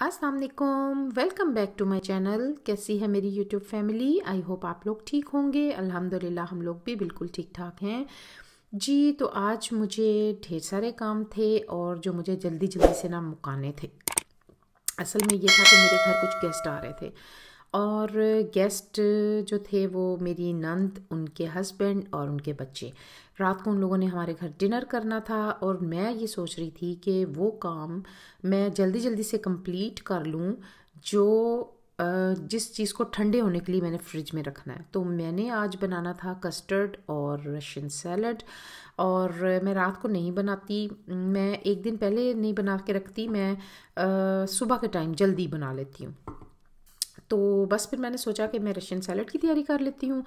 अस्सलाम वालेकुम, welcome back to my channel. कैसी है मेरी यूट्यूब फैमिली? आई होप आप लोग ठीक होंगे। अल्हम्दुलिल्लाह हम लोग भी बिल्कुल ठीक ठाक हैं जी। तो आज मुझे ढेर सारे काम थे और जो मुझे जल्दी जल्दी से ना मुकाने थे। असल में ये था कि मेरे घर कुछ गेस्ट आ रहे थे और गेस्ट जो थे वो मेरी नंद, उनके हस्बैंड और उनके बच्चे। रात को उन लोगों ने हमारे घर डिनर करना था और मैं ये सोच रही थी कि वो काम मैं जल्दी जल्दी से कंप्लीट कर लूँ जो जिस चीज़ को ठंडे होने के लिए मैंने फ्रिज में रखना है। तो मैंने आज बनाना था कस्टर्ड और रशियन सैलड। और मैं रात को नहीं बनाती, मैं एक दिन पहले नहीं बना के रखती, मैं सुबह के टाइम जल्दी बना लेती हूँ। तो बस फिर मैंने सोचा कि मैं रशियन सैलड की तैयारी कर लेती हूँ।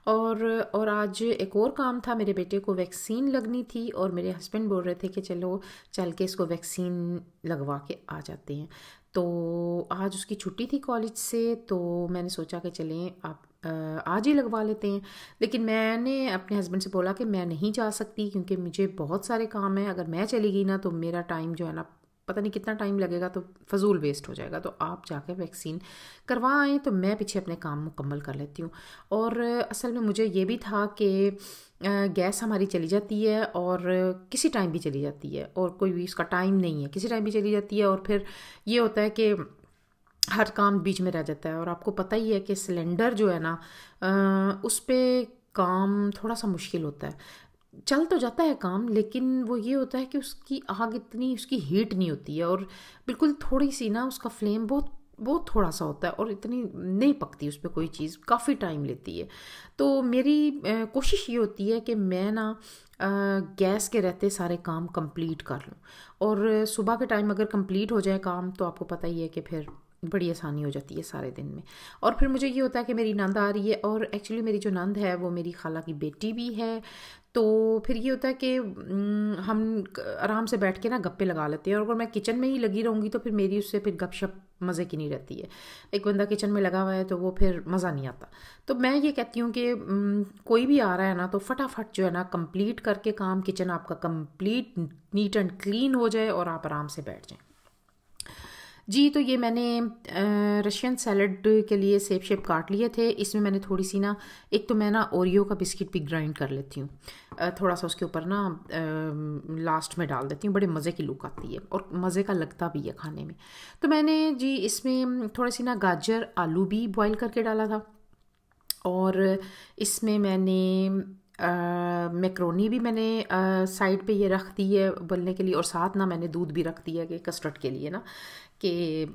और आज एक और काम था, मेरे बेटे को वैक्सीन लगनी थी और मेरे हस्बैंड बोल रहे थे कि चलो चल के इसको वैक्सीन लगवा के आ जाते हैं। तो आज उसकी छुट्टी थी कॉलेज से, तो मैंने सोचा कि चलें आप आज ही लगवा लेते हैं। लेकिन मैंने अपने हस्बैंड से बोला कि मैं नहीं जा सकती क्योंकि मुझे बहुत सारे काम हैं। अगर मैं चली गई ना तो मेरा टाइम जो है ना, पता नहीं कितना टाइम लगेगा, तो फजूल वेस्ट हो जाएगा। तो आप जाके वैक्सीन करवा आएँ तो मैं पीछे अपने काम मुकम्मल कर लेती हूँ। और असल में मुझे ये भी था कि गैस हमारी चली जाती है और किसी टाइम भी चली जाती है और कोई भी उसका टाइम नहीं है, किसी टाइम भी चली जाती है। और फिर ये होता है कि हर काम बीच में रह जाता है। और आपको पता ही है कि सिलेंडर जो है ना, उस पर काम थोड़ा सा मुश्किल होता है। चल तो जाता है काम, लेकिन वो ये होता है कि उसकी आग इतनी, उसकी हीट नहीं होती है और बिल्कुल थोड़ी सी ना उसका फ्लेम बहुत बहुत थोड़ा सा होता है और इतनी नहीं पकती उस पर कोई चीज़, काफ़ी टाइम लेती है। तो मेरी कोशिश ये होती है कि मैं ना गैस के रहते सारे काम कंप्लीट कर लूँ। और सुबह के टाइम अगर कंप्लीट हो जाए काम तो आपको पता ही है कि फिर बड़ी आसानी हो जाती है सारे दिन में। और फिर मुझे ये होता है कि मेरी नंद आ रही है और एक्चुअली मेरी जो नंद है वो मेरी खाला की बेटी भी है। तो फिर ये होता है कि हम आराम से बैठ के ना गप्पे लगा लेते हैं। और अगर मैं किचन में ही लगी रहूँगी तो फिर मेरी उससे फिर गपशप मज़े की नहीं रहती है। एक बंदा किचन में लगा हुआ है तो वो फिर मज़ा नहीं आता। तो मैं ये कहती हूँ कि कोई भी आ रहा है ना तो फटाफट जो है ना कंप्लीट करके काम, किचन आपका कंप्लीट नीट एंड क्लीन हो जाए और आप आराम से बैठ जाएं जी। तो ये मैंने रशियन सैलड के लिए सेब शेप काट लिए थे। इसमें मैंने थोड़ी सी ना, एक तो मैं ना ओरियो का बिस्किट भी ग्राइंड कर लेती हूँ, थोड़ा सा उसके ऊपर ना लास्ट में डाल देती हूँ, बड़े मज़े की लुक आती है और मज़े का लगता भी है खाने में। तो मैंने जी इसमें थोड़ी सी ना गाजर आलू भी बॉईल करके डाला था। और इसमें मैंने मैक्रोनी भी मैंने साइड पे ये रख दी है उबलने के लिए। और साथ ना मैंने दूध भी रख दिया कि कस्टर्ड के लिए ना, कि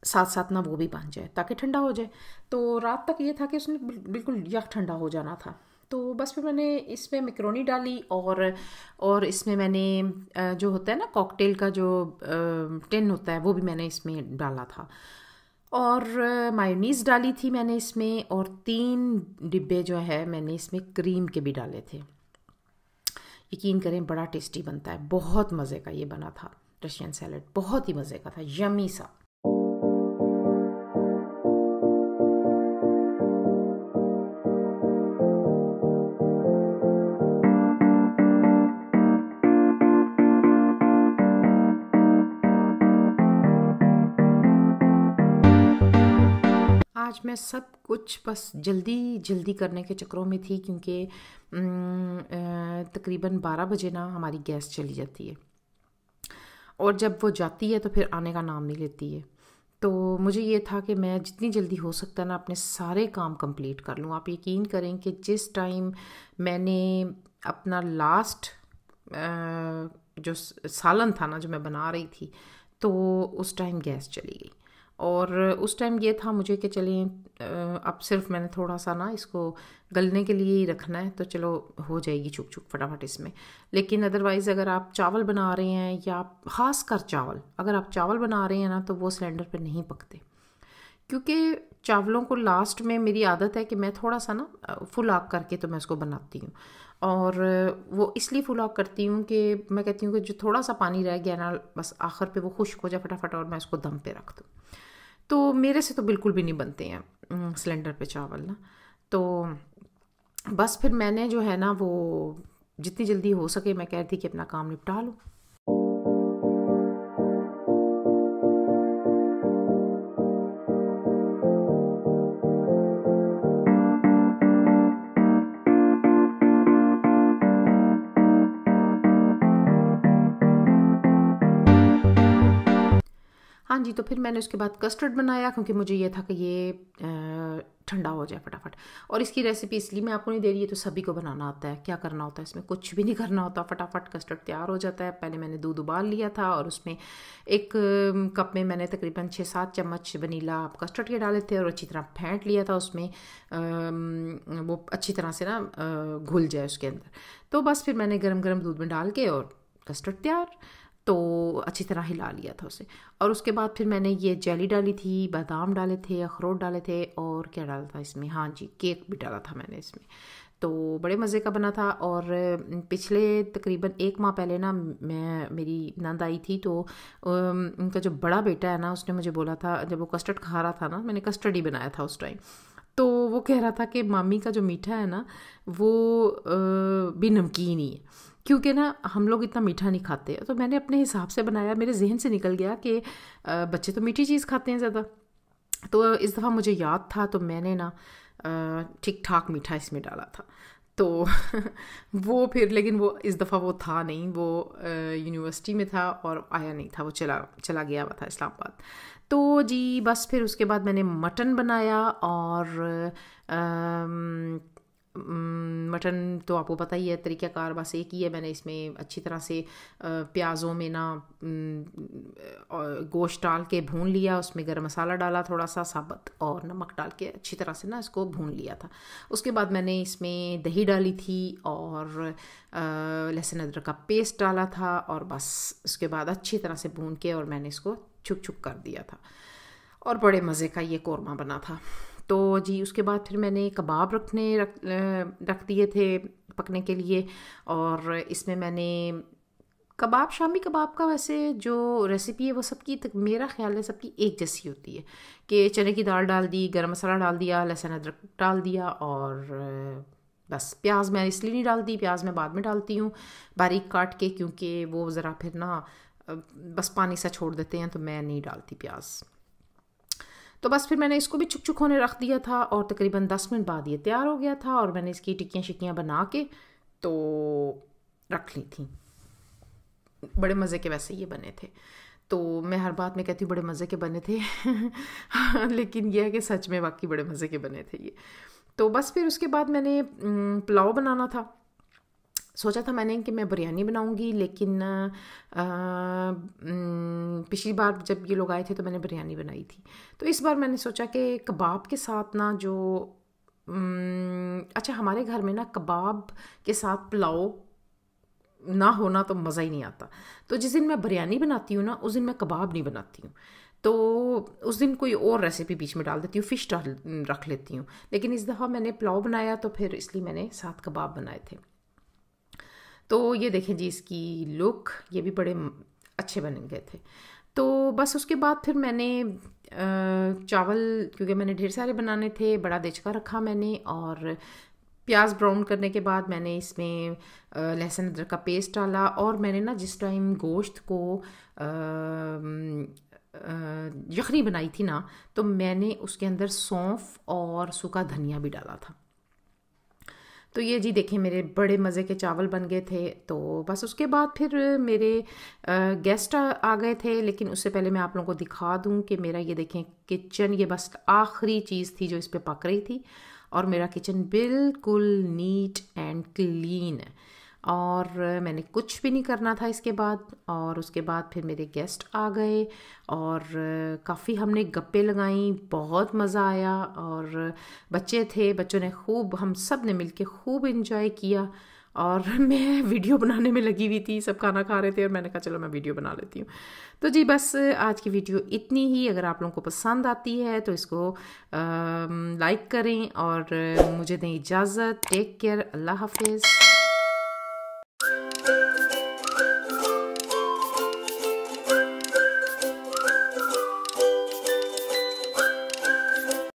साथ साथ ना वो भी बन जाए ताकि ठंडा हो जाए। तो रात तक ये था कि उसने बिल्कुल यक ठंडा हो जाना था। तो बस फिर मैंने इसमें मैक्रोनी डाली और इसमें मैंने जो होता है ना कॉकटेल का जो टिन होता है वो भी मैंने इसमें डाला था। और मायोनीज़ डाली थी मैंने इसमें, और 3 डिब्बे जो है मैंने इसमें क्रीम के भी डाले थे। यकीन करें बड़ा टेस्टी बनता है, बहुत मज़े का ये बना था रशियन सैलड, बहुत ही मज़े का था, यमी सा। आज मैं सब कुछ बस जल्दी जल्दी करने के चक्करों में थी क्योंकि तकरीबन 12 बजे ना हमारी गैस चली जाती है और जब वो जाती है तो फिर आने का नाम नहीं लेती है। तो मुझे ये था कि मैं जितनी जल्दी हो सकता है ना अपने सारे काम कंप्लीट कर लूँ। आप यकीन करें कि जिस टाइम मैंने अपना लास्ट जो सालन था ना जो मैं बना रही थी, तो उस टाइम गैस चली गई। और उस टाइम ये था मुझे कि चलें अब सिर्फ मैंने थोड़ा सा ना इसको गलने के लिए ही रखना है, तो चलो हो जाएगी चुक चुक फटाफट इसमें। लेकिन अदरवाइज़ अगर आप चावल बना रहे हैं, या ख़ास कर चावल, अगर आप चावल बना रहे हैं ना तो वो सिलेंडर पे नहीं पकते। क्योंकि चावलों को लास्ट में मेरी आदत है कि मैं थोड़ा सा ना फुल आग करके तो मैं उसको बनाती हूँ। और वो इसलिए फुल आग करती हूँ कि मैं कहती हूँ कि जो थोड़ा सा पानी रह गया ना, बस आखिर पे वो खुश्क हो जाए फटाफट और मैं उसको दम पे रख दूँ। तो मेरे से तो बिल्कुल भी नहीं बनते हैं सिलेंडर पे चावल ना। तो बस फिर मैंने जो है ना वो जितनी जल्दी हो सके मैं कह रही थी कि अपना काम निपटा लूँ। हाँ जी, तो फिर मैंने उसके बाद कस्टर्ड बनाया क्योंकि मुझे ये था कि ये ठंडा हो जाए फटाफट। और इसकी रेसिपी इसलिए मैं आपको नहीं दे रही, है तो सभी को बनाना आता है। क्या करना होता है इसमें, कुछ भी नहीं करना होता, फटाफट कस्टर्ड तैयार हो जाता है। पहले मैंने दूध उबाल लिया था और उसमें एक कप में मैंने तकरीबन 6-7 चम्मच वनीला कस्टर्ड के डाले थे और अच्छी तरह फेंट लिया था उसमें, वो अच्छी तरह से ना घुल जाए उसके अंदर। तो बस फिर मैंने गरम गरम दूध में डाल के और कस्टर्ड तैयार, तो अच्छी तरह हिला लिया था उसे। और उसके बाद फिर मैंने ये जेली डाली थी, बादाम डाले थे, अखरोट डाले थे और क्या डाला था इसमें, हाँ जी केक भी डाला था मैंने इसमें। तो बड़े मज़े का बना था। और पिछले तकरीबन 1 माह पहले ना मेरी नंद आई थी, तो उनका जो बड़ा बेटा है ना, उसने मुझे बोला था, जब वो कस्टर्ड खा रहा था ना, मैंने कस्टर्ड ही बनाया था उस टाइम, तो वो कह रहा था कि मामी का जो मीठा है ना वो भी नमकीन ही है, क्योंकि ना हम लोग इतना मीठा नहीं खाते। तो मैंने अपने हिसाब से बनाया, मेरे जहन से निकल गया कि बच्चे तो मीठी चीज़ खाते हैं ज़्यादा, तो इस दफ़ा मुझे याद था, तो मैंने ना ठीक ठाक मीठा इसमें डाला था। तो वो फिर, लेकिन वो इस दफ़ा वो था नहीं, वो यूनिवर्सिटी में था और आया नहीं था, वो चला गया हुआ था इस्लामाबाद। तो जी बस फिर उसके बाद मैंने मटन बनाया। और मटन तो आपको पता ही है, तरीक़ाकार बस एक ही है। मैंने इसमें अच्छी तरह से प्याज़ों में ना गोश्त डाल के भून लिया, उसमें गरम मसाला डाला थोड़ा सा साबुत और नमक डाल के अच्छी तरह से ना इसको भून लिया था। उसके बाद मैंने इसमें दही डाली थी और लहसुन अदरक का पेस्ट डाला था, और बस उसके बाद अच्छी तरह से भून के और मैंने इसको छुक छुक कर दिया था, और बड़े मज़े का ये कौरमा बना था। तो जी उसके बाद फिर मैंने कबाब रख दिए थे पकने के लिए। और इसमें मैंने कबाब, शामी कबाब का वैसे जो रेसिपी है वो सबकी मेरा ख्याल है सबकी एक जैसी होती है, कि चने की दाल डाल दी, गरम मसाला डाल दिया, लहसुन अदरक डाल दिया, और बस प्याज मैं इसलिए नहीं डालती, प्याज मैं बाद में डालती हूँ बारीक काट के, क्योंकि वो ज़रा फिर ना बस पानी सा छोड़ देते हैं, तो मैं नहीं डालती प्याज। तो बस फिर मैंने इसको भी छुक छुक होने रख दिया था, और तकरीबन 10 मिनट बाद ये तैयार हो गया था। और मैंने इसकी टिक्कियाँ शिक्कियाँ बना के तो रख ली थी। बड़े मज़े के वैसे ये बने थे, तो मैं हर बात में कहती हूँ बड़े मज़े के बने थे लेकिन यह है कि सच में वाकई बड़े मज़े के बने थे ये। तो बस फिर उसके बाद मैंने पुलाव बनाना था। सोचा था मैंने कि मैं बिरयानी बनाऊंगी, लेकिन पिछली बार जब ये लोग आए थे तो मैंने बिरयानी बनाई थी। तो इस बार मैंने सोचा कि कबाब के साथ ना जो अच्छा, हमारे घर में ना कबाब के साथ पुलाव ना होना तो मज़ा ही नहीं आता। तो जिस दिन मैं बिरयानी बनाती हूँ ना, उस दिन मैं कबाब नहीं बनाती हूँ, तो उस दिन कोई और रेसिपी बीच में डाल देती हूँ, फ़िश रख लेती हूँ। लेकिन इस दफ़ा मैंने पुलाव बनाया, तो फिर इसलिए मैंने साथ कबाब बनाए थे। तो ये देखें जी इसकी लुक, ये भी बड़े अच्छे बन गए थे। तो बस उसके बाद फिर मैंने चावल, क्योंकि मैंने ढेर सारे बनाने थे, बड़ा देचका रखा मैंने, और प्याज ब्राउन करने के बाद मैंने इसमें लहसुन अदरक का पेस्ट डाला। और मैंने ना जिस टाइम गोश्त को यखनी बनाई थी ना, तो मैंने उसके अंदर सौंफ और सूखा धनिया भी डाला था। तो ये जी देखें मेरे बड़े मज़े के चावल बन गए थे। तो बस उसके बाद फिर मेरे गेस्ट आ गए थे, लेकिन उससे पहले मैं आप लोगों को दिखा दूं कि मेरा ये देखें किचन, ये बस आखिरी चीज़ थी जो इस पे पक रही थी, और मेरा किचन बिल्कुल नीट एंड क्लीन है, और मैंने कुछ भी नहीं करना था इसके बाद। और उसके बाद फिर मेरे गेस्ट आ गए और काफ़ी हमने गप्पे लगाई, बहुत मज़ा आया। और बच्चे थे, बच्चों ने खूब, हम सब ने मिलके खूब इन्जॉय किया। और मैं वीडियो बनाने में लगी हुई थी, सब खाना खा रहे थे और मैंने कहा चलो मैं वीडियो बना लेती हूँ। तो जी बस आज की वीडियो इतनी ही। अगर आप लोगों को पसंद आती है तो इसको लाइक करें और मुझे दें इजाज़त। टेक केयर, अल्लाह हाफिज़।